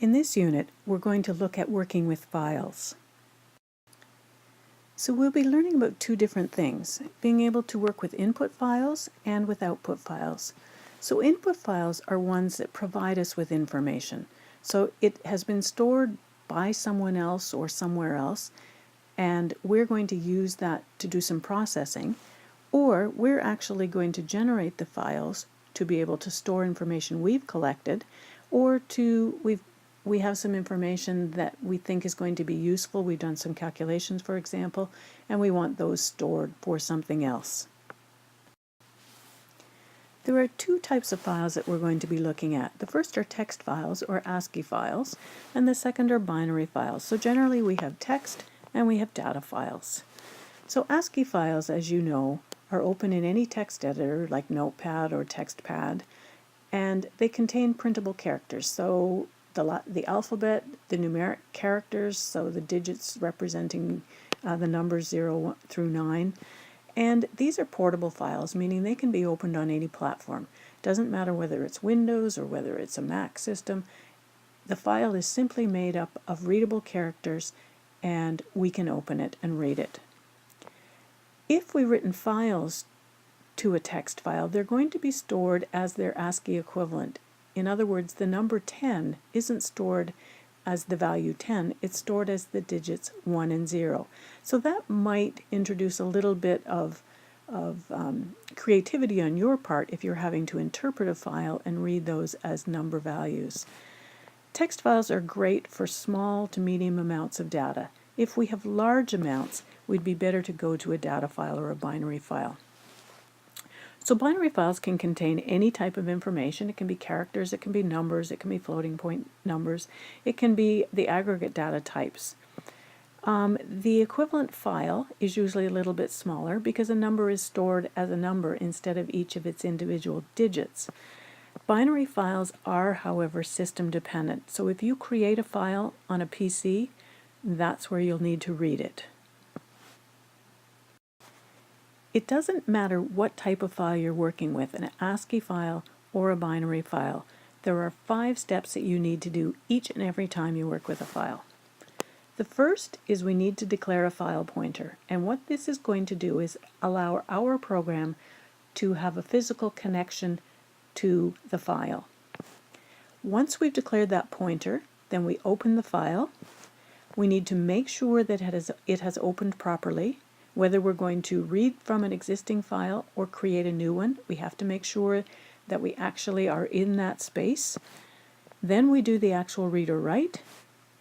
In this unit, we're going to look at working with files. So we'll be learning about two different things, being able to work with input files and with output files. So input files are ones that provide us with information. So it has been stored by someone else or somewhere else, and we're going to use that to do some processing, or we're actually going to generate the files to be able to store information we've collected, or we have some information that we think is going to be useful. We've done some calculations, for example, and we want those stored for something else. There are two types of files that we're going to be looking at. The first are text files or ASCII files, and the second are binary files. So generally we have text and we have data files. So ASCII files, as you know, are open in any text editor like Notepad or TextPad, and they contain printable characters. So the alphabet, the numeric characters, so the digits representing the numbers 0 through 9. And these are portable files, meaning they can be opened on any platform. Doesn't matter whether it's Windows or whether it's a Mac system. The file is simply made up of readable characters, and we can open it and read it. If we've written files to a text file, they're going to be stored as their ASCII equivalent. In other words, the number 10 isn't stored as the value 10, it's stored as the digits 1 and 0. So that might introduce a little bit of creativity on your part if you're having to interpret a file and read those as number values. Text files are great for small to medium amounts of data. If we have large amounts, we'd be better to go to a data file or a binary file. So binary files can contain any type of information. It can be characters, it can be numbers, it can be floating point numbers, it can be the aggregate data types. The equivalent file is usually a little bit smaller because a number is stored as a number instead of each of its individual digits. Binary files are, however, system dependent. So if you create a file on a PC, that's where you'll need to read it. It doesn't matter what type of file you're working with, an ASCII file or a binary file. There are 5 steps that you need to do each and every time you work with a file. The first is we need to declare a file pointer, and what this is going to do is allow our program to have a physical connection to the file. Once we've declared that pointer, then we open the file. We need to make sure that it has opened properly. Whether we're going to read from an existing file or create a new one, we have to make sure that we actually are in that space. Then we do the actual read or write,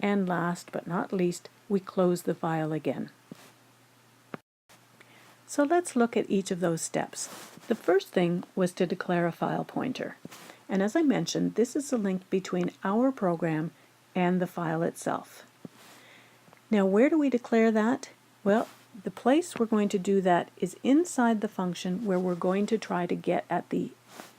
and last but not least, we close the file again. So let's look at each of those steps. The first thing was to declare a file pointer. And as I mentioned, this is the link between our program and the file itself. Now, where do we declare that? Well, the place we're going to do that is inside the function where we're going to try to get at the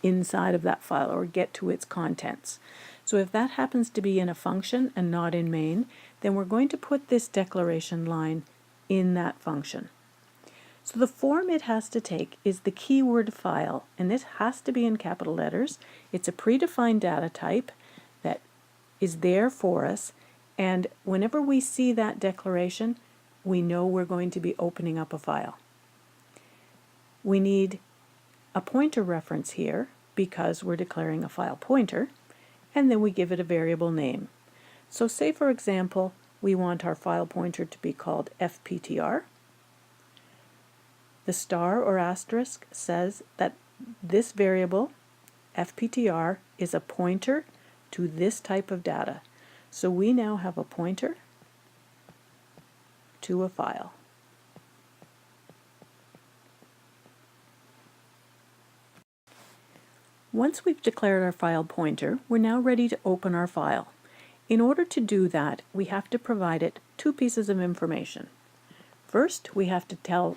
inside of that file or get to its contents. So if that happens to be in a function and not in main, then we're going to put this declaration line in that function. So the form it has to take is the keyword file, and this has to be in capital letters. It's a predefined data type that is there for us, and whenever we see that declaration, we know we're going to be opening up a file. We need a pointer reference here because we're declaring a file pointer, and then we give it a variable name. So say, for example, we want our file pointer to be called FPTR. The star or asterisk says that this variable, FPTR, is a pointer to this type of data. So we now have a pointer to a file. Once we've declared our file pointer, we're now ready to open our file. In order to do that, we have to provide it 2 pieces of information. First, we have to tell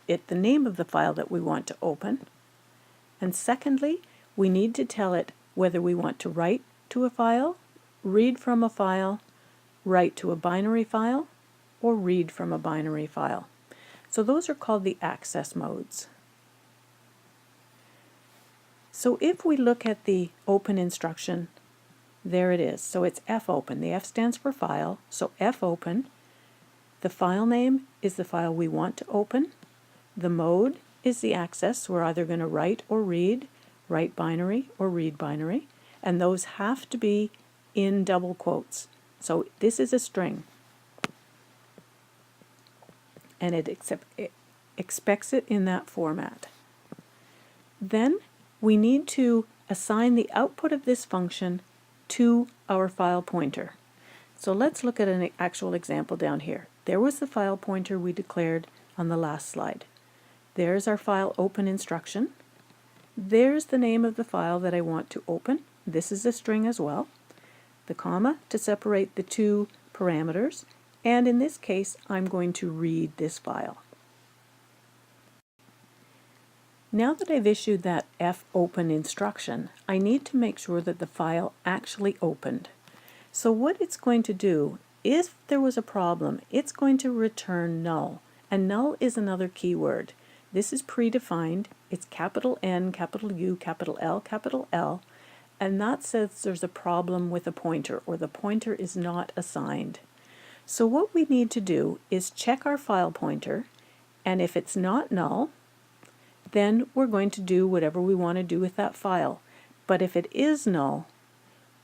it the name of the file that we want to open, and secondly, we need to tell it whether we want to write to a file, read from a file, write to a binary file, or read from a binary file. So those are called the access modes. So if we look at the open instruction, There it is. So it's fopen. The F stands for file. So fopen. The file name is the file we want to open. The mode is the access. We're either going to write or read, write binary or read binary. And those have to be in double quotes. So this is a string. And it expects it in that format. Then we need to assign the output of this function to our file pointer. So let's look at an actual example down here. There was the file pointer we declared on the last slide. There's our file open instruction. There's the name of the file that I want to open. This is a string as well. The comma to separate the two parameters. And in this case, I'm going to read this file. Now that I've issued that fopen instruction, I need to make sure that the file actually opened. So what it's going to do, if there was a problem, it's going to return null. And null is another keyword. This is predefined. It's capital N, capital U, capital L, and that says there's a problem with a pointer, or the pointer is not assigned. So what we need to do is check our file pointer, and if it's not null, then we're going to do whatever we want to do with that file. But if it is null,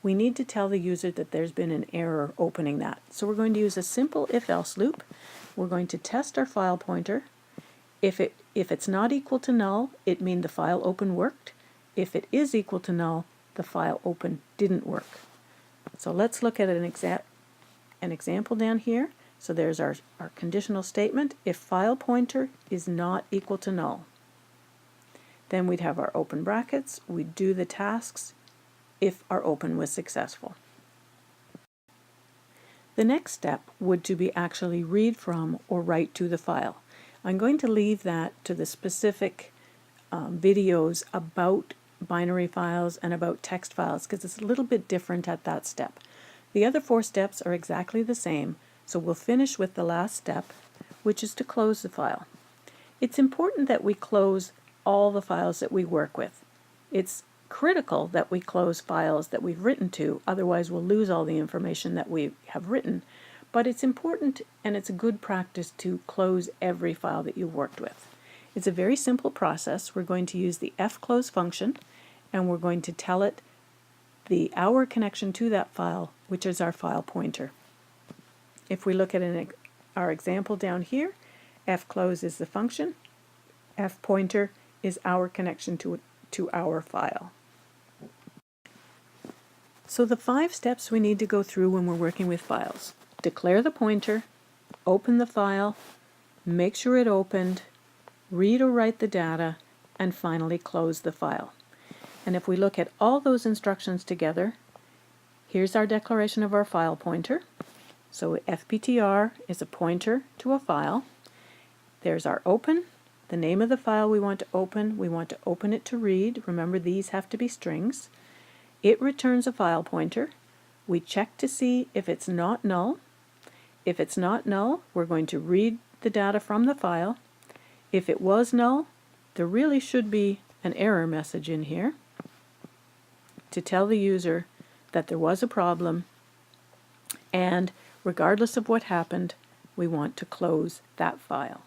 we need to tell the user that there's been an error opening that. So we're going to use a simple if-else loop. We're going to test our file pointer. If it's not equal to null, it means the file open worked. If it is equal to null, the file open didn't work. So let's look at an example down here. So there's our conditional statement. If file pointer is not equal to null, then we'd have our open brackets. We'd do the tasks if our open was successful. The next step would to be actually read from or write to the file. I'm going to leave that to the specific videos about binary files and about text files, because it's a little bit different at that step. The other 4 steps are exactly the same, so we'll finish with the last step, which is to close the file. It's important that we close all the files that we work with. It's critical that we close files that we've written to, otherwise we'll lose all the information that we have written. But it's important and it's a good practice to close every file that you've worked with. It's a very simple process. We're going to use the fclose function, and we're going to tell it our connection to that file, which is our file pointer. If we look at our example down here, fclose is the function, fpointer is our connection to our file. So the 5 steps we need to go through when we're working with files: declare the pointer, open the file, make sure it opened, read or write the data, and finally close the file. And if we look at all those instructions together, here's our declaration of our file pointer. So fptr is a pointer to a file. There's our open, the name of the file we want to open. We want to open it to read. Remember, these have to be strings. It returns a file pointer. We check to see if it's not null. If it's not null, we're going to read the data from the file. If it was null, there really should be an error message in here to tell the user that there was a problem, and regardless of what happened, we want to close that file.